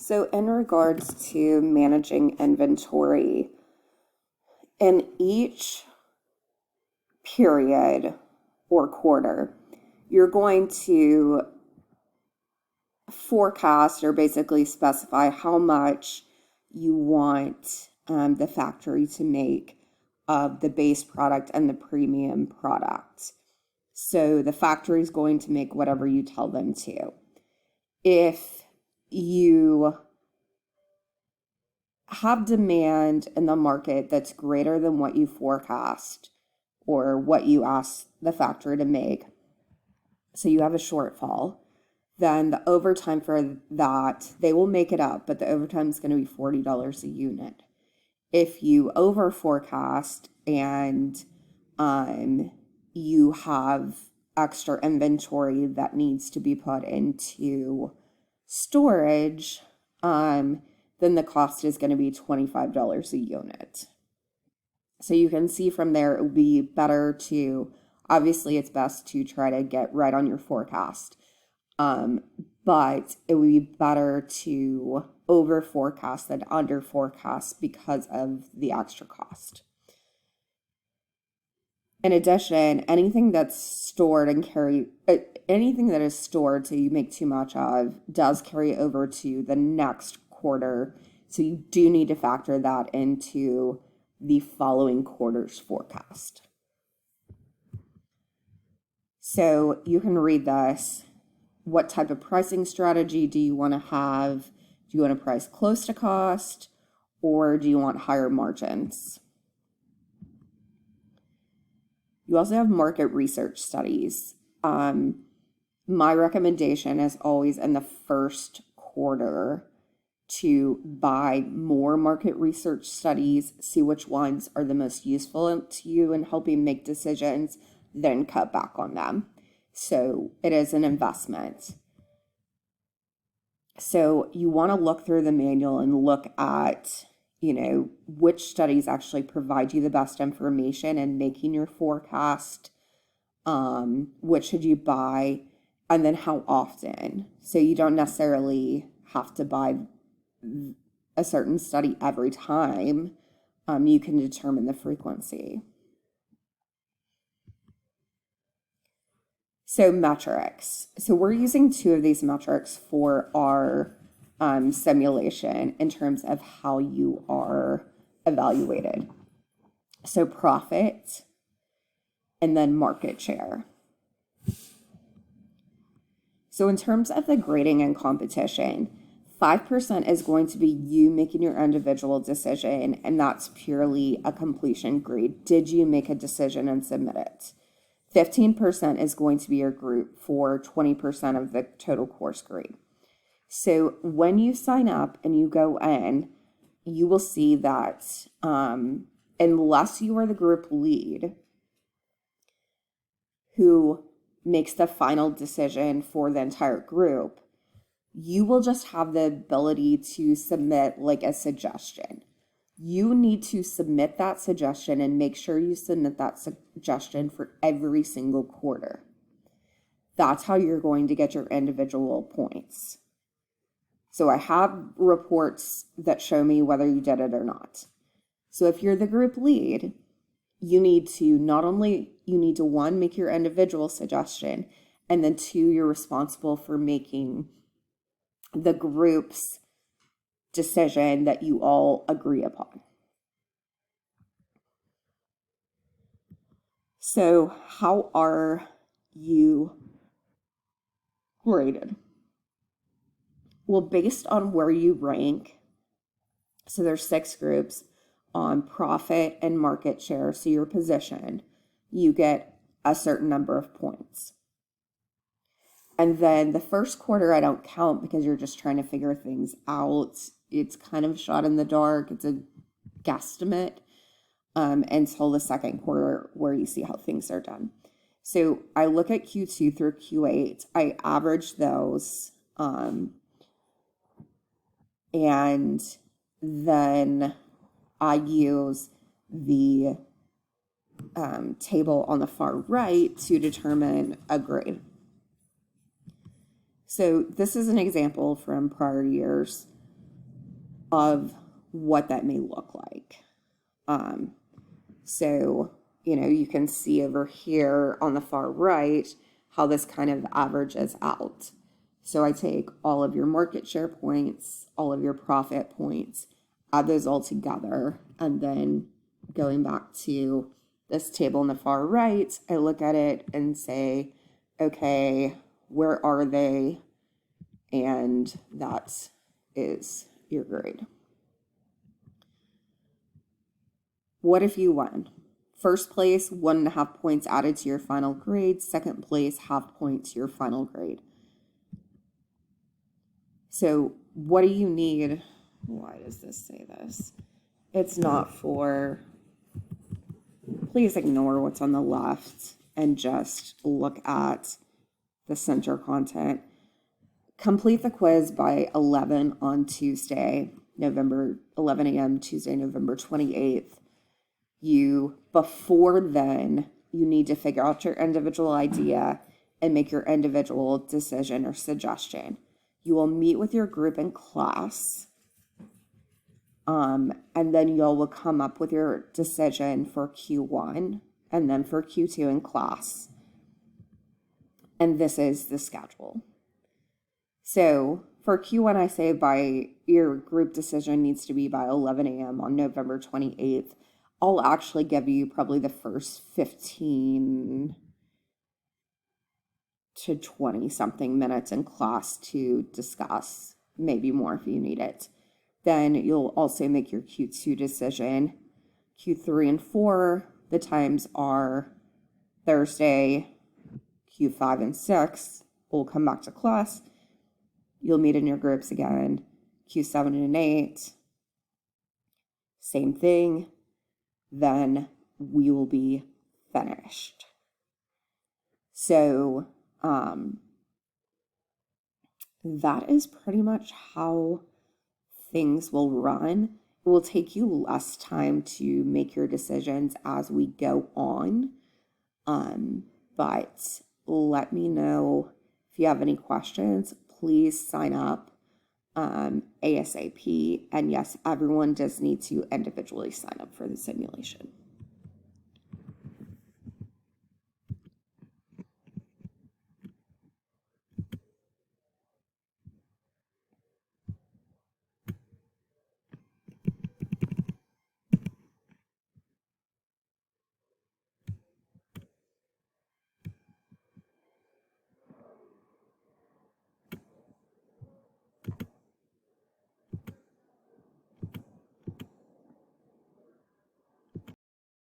So, in regards to managing inventory, in each period or quarter, you're going to forecast or basically specify how much you want the factory to make of the base product and the premium product. So, the factory is going to make whatever you tell them to. If you have demand in the market that's greater than what you forecast or what you ask the factory to make, so you have a shortfall, then the overtime for that, they will make it up, but the overtime is going to be $40 a unit. If you over forecast and you have extra inventory that needs to be put into storage, then the cost is going to be $25 a unit. So you can see from there, it would be better to, obviously it's best to try to get right on your forecast. But it would be better to over forecast than under forecast because of the extra cost. In addition, anything that's stored and anything that is stored so you make too much of does carry over to the next quarter. So you do need to factor that into the following quarter's forecast. So you can read this. What type of pricing strategy do you want to have? Do you want to price close to cost, or do you want higher margins? You also have market research studies. My recommendation is always in the first quarter to buy more market research studies, see which ones are the most useful to you in helping make decisions, then cut back on them. So it is an investment. So you want to look through the manual and look at, which studies actually provide you the best information in making your forecast, which should you buy, and then how often. So you don't necessarily have to buy a certain study every time. You can determine the frequency. So metrics. So we're using two of these metrics for our simulation in terms of how you are evaluated. So profit and then market share. So in terms of the grading and competition, 5% is going to be you making your individual decision, and that's purely a completion grade. Did you make a decision and submit it? 15% is going to be your group for 20% of the total course grade. So when you sign up and you go in, you will see that unless you are the group lead who makes the final decision for the entire group, you will just have the ability to submit like a suggestion. You need to submit that suggestion and make sure you submit that suggestion for every single quarter. That's how you're going to get your individual points. So I have reports that show me whether you did it or not. So if you're the group lead, you need to one, make your individual suggestion, and then two, you're responsible for making the group's decision that you all agree upon. So how are you graded? Well, based on where you rank, so there's 6 groups on profit and market share, so your position, you get a certain number of points. And then the first quarter I don't count because you're just trying to figure things out. It's kind of shot in the dark. It's a guesstimate until the second quarter where you see how things are done. So I look at Q2 through Q8. I average those. And then I use the table on the far right to determine a grade. So this is an example from prior years. of what that may look like. So, you can see over here on the far right how this kind of averages out. So I take all of your market share points, all of your profit points, add those all together, and then going back to this table on the far right, I look at it and say, okay, where are they? And that is your grade. What if you won? First place, 1.5 points added to your final grade. Second place, 0.5 point to your final grade. So what do you need? Why does this say this? It's not for, please ignore what's on the left and just look at the center content. Complete the quiz by 11 on Tuesday, 11 a.m., Tuesday, November 28th. Before then, you need to figure out your individual idea and make your individual decision or suggestion. You will meet with your group in class, and then y'all will come up with your decision for Q1 and then for Q2 in class. And this is the schedule. So for Q1, I say your group decision needs to be by 11 a.m. on November 28th. I'll actually give you probably the first 15 to 20 something minutes in class to discuss, maybe more if you need it. Then you'll also make your Q2 decision. Q3 and 4, the times are Thursday. Q5 and 6, we'll come back to class. You'll meet in your groups again. Q7 and 8, same thing. Then we will be finished. So that is pretty much how things will run. It will take you less time to make your decisions as we go on. But let me know if you have any questions. Please sign up ASAP. And yes, everyone does need to individually sign up for the simulation.